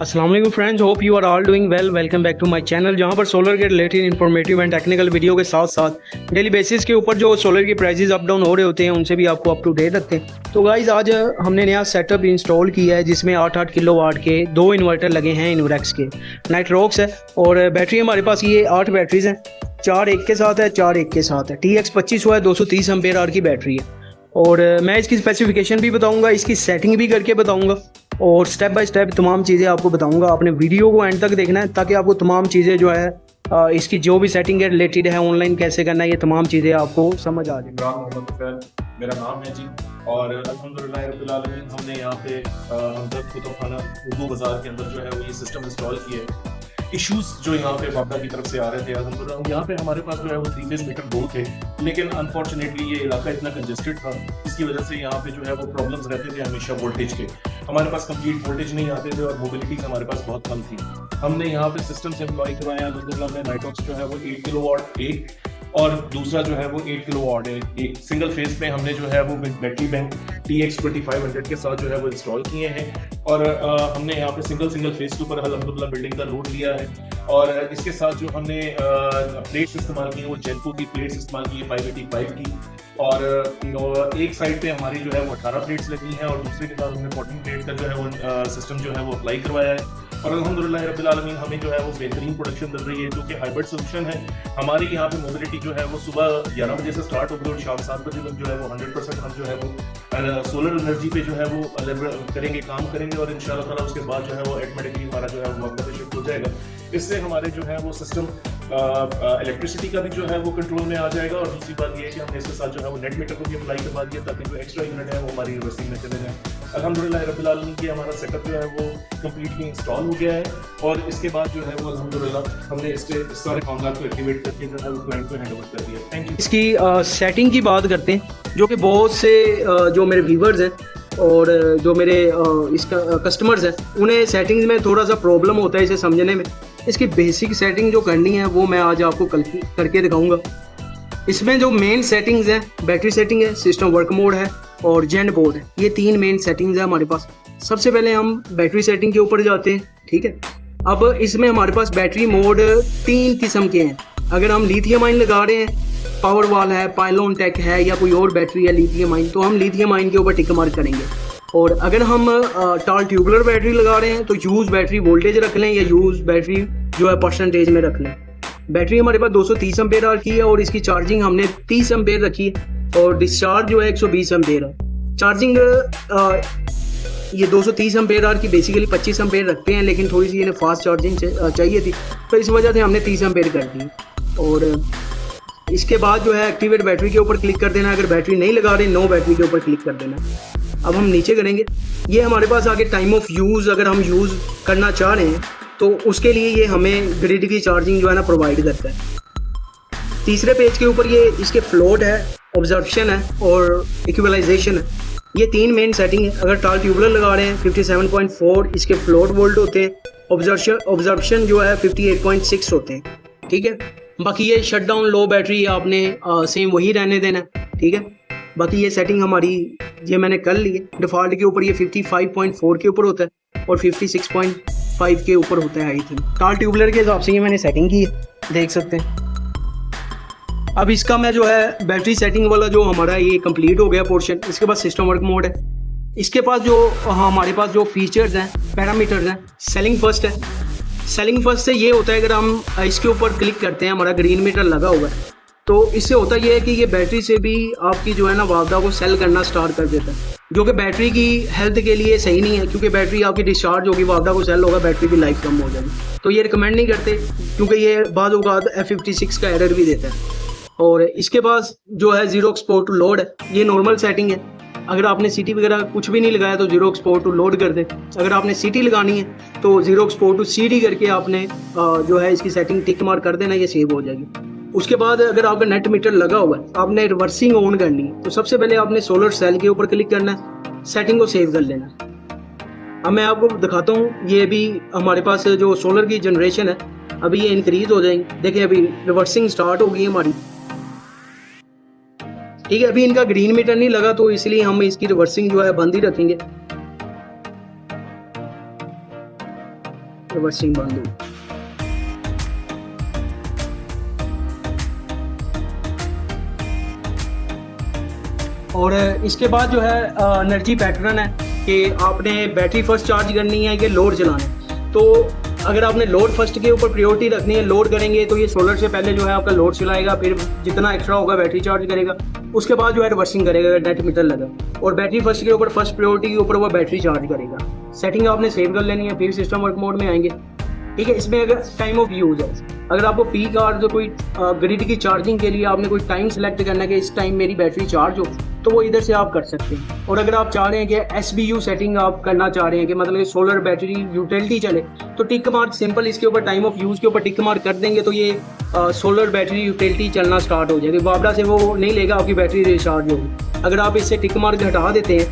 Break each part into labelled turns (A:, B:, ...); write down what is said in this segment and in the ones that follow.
A: अस्सलाम वालेकुम friends, hope you are all doing well. Welcome back to my channel, जहां पर सोलर के related informative and technical video के साथ साथ डेली बेसिस के ऊपर जो सोलर की प्राइसेस अप डाउन हो रहे होते हैं उनसे भी आपको अप टू डेट रखते हैं। तो गाइज आज हमने नया सेटअप इंस्टॉल किया है जिसमें 8-8 किलोवाट के 2 इन्वर्टर लगे हैं इनवरेक्स के, नाइट्रोक्स है। और बैटरी हमारे पास ये 8 बैटरीज हैं, 4 एक के साथ है, 4 एक के साथ है। TX 2500 है, 230 एम्पेयर आवर की बैटरी है। और मैं इसकी स्पेसिफिकेशन भी बताऊंगा, इसकी सेटिंग भी करके बताऊंगा और स्टेप बाय स्टेप तमाम चीज़ें आपको बताऊंगा। आपने वीडियो को एंड तक देखना है ताकि आपको तमाम चीज़ें जो है इसकी जो भी सेटिंग के रिलेटेड है, ऑनलाइन कैसे करना है, ये तमाम चीज़ें आपको समझ आ जाएंगी।
B: मेरा नाम है जी और अल्हम्दुलिल्लाह रब्बिल आलमीन हमने यहाँ पे हमदर्द कुतुबखाना उर्दू बाज़ार के अंदर जो है वो ये सिस्टम इंस्टॉल किए है। इश्यूज जो यहाँ पे बाबा की तरफ से आ रहे थे अल्हम्दुलिल्लाह, यहाँ पे हमारे पास जो है वो 3 फेज मीटर दो थे, लेकिन अनफॉर्चुनेटली ये इलाका इतना कंजेस्टेड था, इसकी वजह से यहाँ पे जो है वो प्रॉब्लम्स रहते थे हमेशा वोल्टेज के। हमारे पास कंप्लीट वोल्टेज नहीं आते थे और मोबिलिटीज हमारे पास बहुत कम थी। हमने यहाँ पे सिस्टम से एम्प्लॉय करवाया अल्हम्दुलिल्लाह में नाइट्रोक्स जो है वो 8 किलोवाट एक और दूसरा जो है वो 8 किलोवाट है। एक सिंगल फेज पे हमने जो है वो बैटरी बैंक TX 2500 के साथ जो है वो इंस्टॉल किए हैं और हमने यहाँ पे सिंगल फेज के ऊपर अल्हम्दुलिल्लाह बिल्डिंग का लोड लिया है। और इसके साथ जो हमने प्लेट्स इस्तेमाल की है वो जेनको की प्लेट्स इस्तेमाल की है 585 की। और एक साइड पे हमारी जो है वो 18 प्लेट्स लगी हैं और दूसरे के साथ हमने 14 प्लेट का जो है वो सिस्टम जो है वो अप्लाई करवाया है। और अल्हम्दुलिल्लाह रब्बिल आलमीन हमें जो है वो बेहतरीन प्रोडक्शन मिल रही है, जो कि हाइब्रिड सोल्यूशन है। हमारी यहाँ पे मोबिलिटी जो है वो सुबह 11 बजे से स्टार्ट होगी और शाम 7 बजे तक जो है वो 100% हम जो है वो सोलर एनर्जी पे जो है वो करेंगे, काम करेंगे और इंशाल्लाह ताला उसके बाद जो है वो ऑटोमेटिकली हमारा जो है वो वक्त पे शिफ्ट हो जाएगा। इससे हमारे जो है वो सिस्टम इलेक्ट्रिसिटी का भी जो है वो कंट्रोल में आ जाएगा। और दूसरी बात ये है कि हमने इसके साथ जो है वो नेट मीटर को भी अप्लाई करवा दिया ताकि जो एक्स्ट्रा यूनिट है वो हमारी रिवर्सिंग में चले जाए। अल्हम्दुलिल्लाह रब्बिल आलमीन की हमारा सेटअप जो है वो कंप्लीटली इंस्टॉल हो गया है और इसके बाद जो है वो अल्हम्दुलिल्लाह हमने इसके सारे मामला को एक्टिवेट करके जो है वो क्लाइंट को हैंड ओवर कर दिया। Thank you.
A: इसकी सेटिंग की बात करते हैं, जो कि बहुत से जो मेरे व्यूवर्स हैं और जो मेरे इसका कस्टमर्स हैं उन्हें सेटिंग्स में थोड़ा सा प्रॉब्लम होता है इसे समझने में। इसकी बेसिक सेटिंग जो करनी है वो मैं आज आपको कल करके दिखाऊंगा। इसमें जो मेन सेटिंग्स हैं, बैटरी सेटिंग है, सिस्टम वर्क मोड है और जेन पोर्ट है, ये 3 मेन सेटिंग्स है हमारे पास। सबसे पहले हम बैटरी सेटिंग के ऊपर जाते हैं, ठीक है। अब इसमें हमारे पास बैटरी मोड 3 किस्म के हैं। अगर हम लिथियम आयन लगा रहे हैं, पावर वाल है, पाइलोन टेक है या कोई और बैटरी है लिथियम आयन, तो हम लिथियम आयन के ऊपर टिक मार्क करेंगे। और अगर हम टॉल ट्यूबुलर बैटरी लगा रहे हैं तो यूज बैटरी वोल्टेज रख लें या यूज बैटरी जो है परसेंटेज में रख लें। बैटरी हमारे पास 230 एम्पेयर आवर की है और इसकी चार्जिंग हमने 30 एम्पेयर रखी है और डिस्चार्ज जो है 120 एम्पेयर है। चार्जिंग ये 230 एम्पेयर आवर की बेसिकली 25 एम्पेयर रखते हैं, लेकिन थोड़ी सी इन्हें फास्ट चार्जिंग चाहिए थी तो इस वजह से हमने 30 एम्पेयर कर दी। और इसके बाद जो है एक्टिवेट बैटरी के ऊपर क्लिक कर देना। अगर बैटरी नहीं लगा रहे, नो बैटरी के ऊपर क्लिक कर देना। अब हम नीचे करेंगे, ये हमारे पास आगे टाइम ऑफ यूज़ अगर हम यूज़ करना चाह रहे हैं तो उसके लिए ये हमें ग्रिड की चार्जिंग जो है ना प्रोवाइड करता है। तीसरे पेज के ऊपर ये इसके फ्लोट है, ऑब्जर्प्शन है और इक्वलाइजेशन है। ये 3 मेन सेटिंग है। अगर टॉल ट्यूबुलर लगा रहे हैं 57.4 इसके फ्लोट वोल्ट होते हैं, ऑब्जर्प्शन जो है 58.6 होते हैं, ठीक है। बाकी ये शट डाउन लो बैटरी आपने सेम वही रहने देना, ठीक है। बाकी ये सेटिंग हमारी ये मैंने कर ली है। डिफ़ॉल्ट के ऊपर ये 55.4 के ऊपर होता है और 56.5 के ऊपर होता है आई थिंक। टॉल ट्यूबुलर के हिसाब से ये मैंने सेटिंग की है, देख सकते हैं। अब इसका मैं जो है बैटरी सेटिंग वाला जो हमारा ये कंप्लीट हो गया पोर्शन। इसके बाद सिस्टम वर्क मोड है। इसके पास जो हमारे पास जो फीचर्स हैं, पैरामीटर्स हैं, सेलिंग फर्स्ट है। सेलिंग फर्स्ट से ये होता है अगर हम इसके ऊपर क्लिक करते हैं, हमारा ग्रीन मीटर लगा हुआ है, तो इससे होता ये है कि ये बैटरी से भी आपकी जो है ना वापदा को सेल करना स्टार्ट कर देता है, जो कि बैटरी की हेल्थ के लिए सही नहीं है, क्योंकि बैटरी आपकी डिस्चार्ज होगी, वापदा को सेल होगा, बैटरी की लाइफ कम हो जाएगी। तो ये रिकमेंड नहीं करते क्योंकि ये बाद औक़ात F56 का एरर भी देता है। और इसके पास जो है जीरो एक्सपोर्ट टू लोड है, ये नॉर्मल सेटिंग है। अगर आपने सीटी वगैरह कुछ भी नहीं लगाया तो जीरो एक्सपोर्ट टू लोड कर दे। अगर आपने सीटी लगानी है तो जीरो एक्सपोर्ट टू CD करके आपने जो है इसकी सेटिंग टिक मार्क कर देना, ये सेव हो जाएगी। उसके बाद अगर आपका नेट मीटर लगा हुआ है, आपने रिवर्सिंग ऑन करनी है, तो सबसे पहले आपने सोलर सेल के ऊपर क्लिक करना है, सेटिंग को सेव कर लेना। अब मैं आपको दिखाता हूँ, ये अभी हमारे पास जो सोलर की जनरेशन है अभी ये इंक्रीज हो जाएंगे। देखिए अभी रिवर्सिंग स्टार्ट हो गई हमारी, ठीक है। अभी इनका ग्रीन मीटर नहीं लगा तो इसलिए हम इसकी रिवर्सिंग जो है बंद ही रखेंगे। रिवर्सिंग बंद होगी। और इसके बाद जो है एनर्जी पैटर्न है कि आपने बैटरी फर्स्ट चार्ज करनी है कि लोड चलाना है। तो अगर आपने लोड फर्स्ट के ऊपर प्रायोरिटी रखनी है, लोड करेंगे तो ये सोलर से पहले जो है आपका लोड चलाएगा, फिर जितना एक्स्ट्रा होगा बैटरी चार्ज करेगा, उसके बाद जो है रिवर्सिंग करेगा अगर नेट मीटर लगा, और बैटरी फर्स्ट के ऊपर फर्स्ट प्रायोरिटी के ऊपर वो बैटरी चार्ज करेगा। सेटिंग आपने सेव कर लेनी है, फिर सिस्टम वर्क मोड में आएंगे। ठीक है, इसमें अगर टाइम ऑफ यूज़ है, अगर आपको पीक आवर जो कोई ग्रिड की चार्जिंग के लिए आपने कोई टाइम सेलेक्ट करना है कि इस टाइम मेरी बैटरी चार्ज हो, तो वो इधर से आप कर सकते हैं। और अगर आप चाह रहे हैं कि SBU सेटिंग आप करना चाह रहे हैं कि मतलब सोलर बैटरी यूटिलिटी चले, तो टिक मार्क सिंपल इसके ऊपर टाइम ऑफ यूज़ के ऊपर टिक मार्क कर देंगे तो ये सोलर बैटरी यूटिलिटी चलना स्टार्ट हो जाएगी। वापडा से वो नहीं लेगा, आपकी बैटरी रिचार्ज होगी। अगर आप इससे टिक मार्क हटा देते हैं,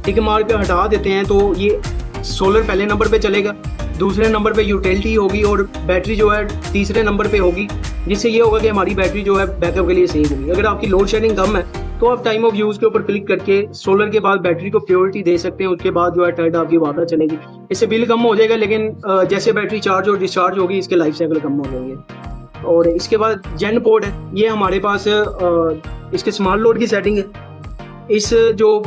A: टिक मार्क हटा देते हैं तो ये सोलर पहले नंबर पे चलेगा, दूसरे नंबर पे यूटिलिटी होगी और बैटरी जो है तीसरे नंबर पे होगी, जिससे ये होगा कि हमारी बैटरी जो है बैकअप के लिए सेव होगी। अगर आपकी लोड शेडिंग कम है तो आप टाइम ऑफ यूज़ के ऊपर क्लिक करके सोलर के बाद बैटरी को प्रायोरिटी दे सकते हैं, उसके बाद जो है थर्ड आपकी वापडा चलेगी। इससे बिल कम हो जाएगा, लेकिन जैसे बैटरी चार्ज और डिस्चार्ज होगी इसके लाइफ साइकिल कम हो जाएंगे। और इसके बाद जेन पोर्ट है, ये हमारे पास इसके स्मॉल लोड की सेटिंग है। इस जो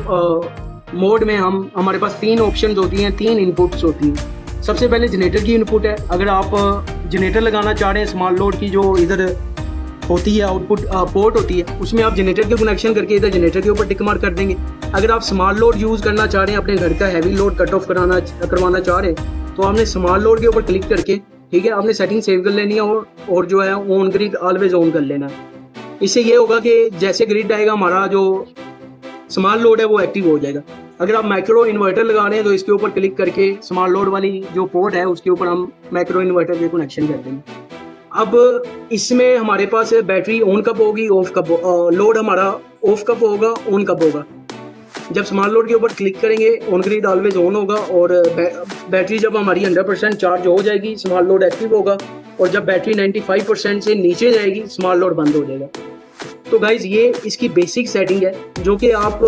A: मोड में हमारे पास 3 ऑप्शन होती हैं, 3 इनपुट्स होती हैं। सबसे पहले जनरेटर की इनपुट है। अगर आप जनरेटर लगाना चाह रहे हैं, स्मॉल लोड की जो इधर होती है आउटपुट पोर्ट होती है, उसमें आप जनरेटर के कनेक्शन करके इधर जनरेटर के ऊपर टिक मार्क कर देंगे। अगर आप स्मॉल लोड यूज़ करना चाह रहे हैं, अपने घर का हैवी लोड कट ऑफ करवाना चाह रहे हैं, तो आपने स्मॉल लोड के ऊपर क्लिक करके, ठीक है, आपने सेटिंग सेव कर लेनी है और जो है ऑन ग्रिड ऑलवेज ऑन कर लेना है। इससे ये होगा कि जैसे ग्रिड आएगा हमारा जो स्मॉल लोड है वो एक्टिव हो जाएगा। अगर आप माइक्रो इन्वर्टर लगा रहे हैं तो इसके ऊपर क्लिक करके स्मॉल लोड वाली जो पोर्ट है उसके ऊपर हम माइक्रो इन्वर्टर के कनेक्शन कर देंगे। अब इसमें हमारे पास बैटरी ऑन कब होगी, ऑफ कब, लोड हमारा ऑफ कब होगा, ऑन कब होगा। जब स्मॉल लोड के ऊपर क्लिक करेंगे ऑन ग्रिड ऑलवेज ऑन होगा, और बैटरी जब हमारी 100% चार्ज हो जाएगी स्मॉल लोड एक्टिव होगा, और जब बैटरी 95% से नीचे जाएगी स्मॉल लोड बंद हो जाएगा। तो गाइज़ ये इसकी बेसिक सेटिंग है जो कि आप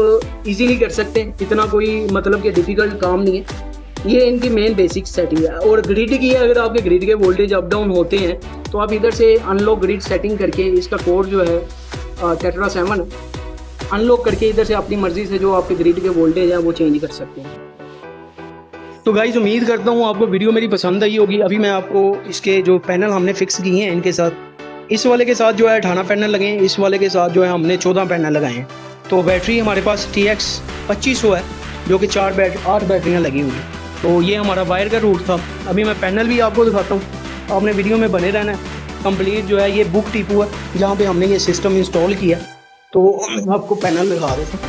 A: इजीली कर सकते हैं, इतना कोई मतलब कि डिफ़िकल्ट काम नहीं है। ये इनकी मेन बेसिक सेटिंग है। और ग्रिड की है, अगर आपके ग्रिड के वोल्टेज अप डाउन होते हैं तो आप इधर से अनलॉक ग्रिड सेटिंग करके, इसका कोड जो है टेट्रा 7 अनलॉक करके इधर से अपनी मर्ज़ी से जो आपके ग्रिड के वोल्टेज हैं वो चेंज कर सकते हैं। तो गाइज़ उम्मीद करता हूँ आपको वीडियो मेरी पसंद आई होगी। अभी मैं आपको इसके जो पैनल हमने फ़िक्स किए हैं इनके साथ, इस वाले के साथ जो है 18 पैनल लगे हैं, इस वाले के साथ जो है हमने 14 पैनल लगाए हैं। तो बैटरी हमारे पास TX 2500 है जो कि 8 बैटरियाँ लगी हुई हैं। तो ये हमारा वायर का रूट था। अभी मैं पैनल भी आपको दिखाता हूँ, आपने वीडियो में बने रहना है। कंप्लीट जो है ये बुक टीपू है जहाँ पे हमने ये सिस्टम इंस्टॉल किया। तो आपको पैनल दिखा देता हूँ।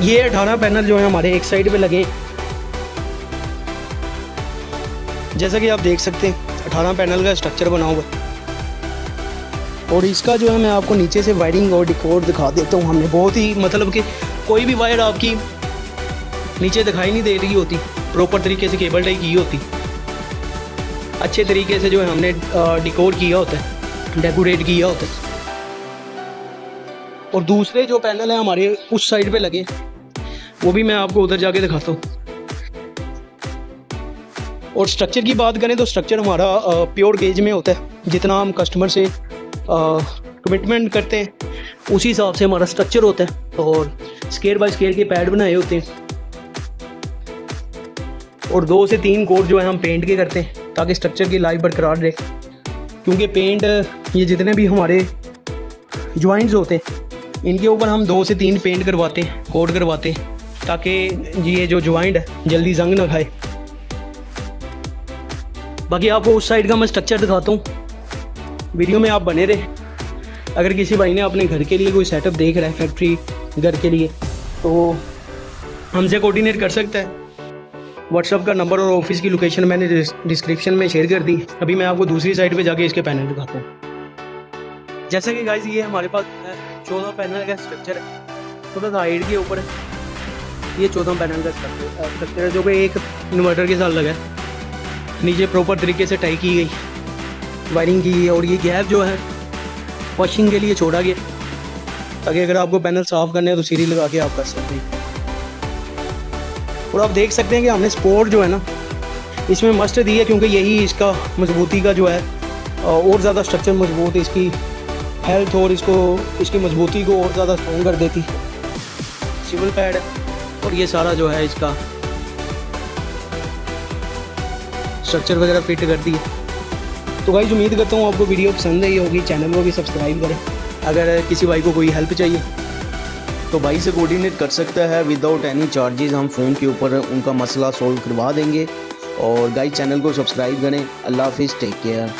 A: ये 18 पैनल जो है हमारे एक साइड पे लगे, जैसा कि आप देख सकते हैं 18 पैनल का स्ट्रक्चर बना हुआ है। और इसका जो है मैं आपको नीचे से वायरिंग और डिकोड दिखा देता हूँ। हमने बहुत ही मतलब कि कोई भी वायर आपकी नीचे दिखाई नहीं दे रही होती, प्रॉपर तरीके से केबल टाई की होती, अच्छे तरीके से जो है हमने डिकोड किया होता है, डेकोरेट किया होता है। और दूसरे जो पैनल हैं हमारे उस साइड पे लगे, वो भी मैं आपको उधर जाके दिखाता हूँ। और स्ट्रक्चर की बात करें तो स्ट्रक्चर हमारा प्योर गेज में होता है। जितना हम कस्टमर से कमिटमेंट करते हैं उसी हिसाब से हमारा स्ट्रक्चर होता है। और स्केयर बाय स्केयर के पैड बनाए होते हैं, और 2 से 3 कोट जो है हम पेंट के करते हैं ताकि स्ट्रक्चर की लाइफ बरकरार रहे। क्योंकि पेंट ये जितने भी हमारे जॉइंट्स होते हैं इनके ऊपर हम 2 से 3 पेंट करवाते हैं, कोट करवाते हैं, ताकि ये जो जॉइंट है जल्दी जंग ना खाए। बाकी आपको उस साइड का मैं स्ट्रक्चर दिखाता हूँ, वीडियो में आप बने रहे। अगर किसी भाई ने अपने घर के लिए कोई सेटअप देख रहा है, फैक्ट्री घर के लिए, तो हमसे कोऑर्डिनेट कर सकता है। व्हाट्सअप का नंबर और ऑफिस की लोकेशन मैंने डिस्क्रिप्शन में शेयर कर दी। अभी मैं आपको दूसरी साइड पे जाके इसके पैनल दिखाता हूँ। जैसा कि गाइस ये हमारे पास 14 पैनल का स्ट्रक्चर है, थोड़ा सा हाइट के ऊपर है। ये 14 पैनल का स्ट्रक्चर है जो कि एक इन्वर्टर के साथ लगा है। नीचे प्रॉपर तरीके से टाई की गई, वायरिंग की, और ये गैप जो है वॉशिंग के लिए छोड़ा गया ताकि अगर आपको पैनल साफ़ करने हैं तो सीढ़ी लगा के आप कर सकते हैं। और आप देख सकते हैं कि हमने सपोर्ट जो है ना इसमें मस्ट दी है, क्योंकि यही इसका मजबूती का जो है और ज़्यादा स्ट्रक्चर मजबूत, इसकी हेल्थ और इसकी मजबूती को और ज़्यादा स्ट्रॉन्ग कर देती। सिविल पैड और ये सारा जो है इसका स्ट्रक्चर वगैरह फिट कर दी है। तो गाइस उम्मीद करता हूँ आपको वीडियो पसंद आई होगी। चैनल को भी सब्सक्राइब करें। अगर किसी भाई को कोई हेल्प चाहिए
C: तो भाई से कोऑर्डिनेट कर सकता है विदाउट एनी चार्जेस। हम फ़ोन के ऊपर उनका मसला सॉल्व करवा देंगे। और गाइस चैनल को सब्सक्राइब करें। अल्लाह हाफिज़, टेक केयर।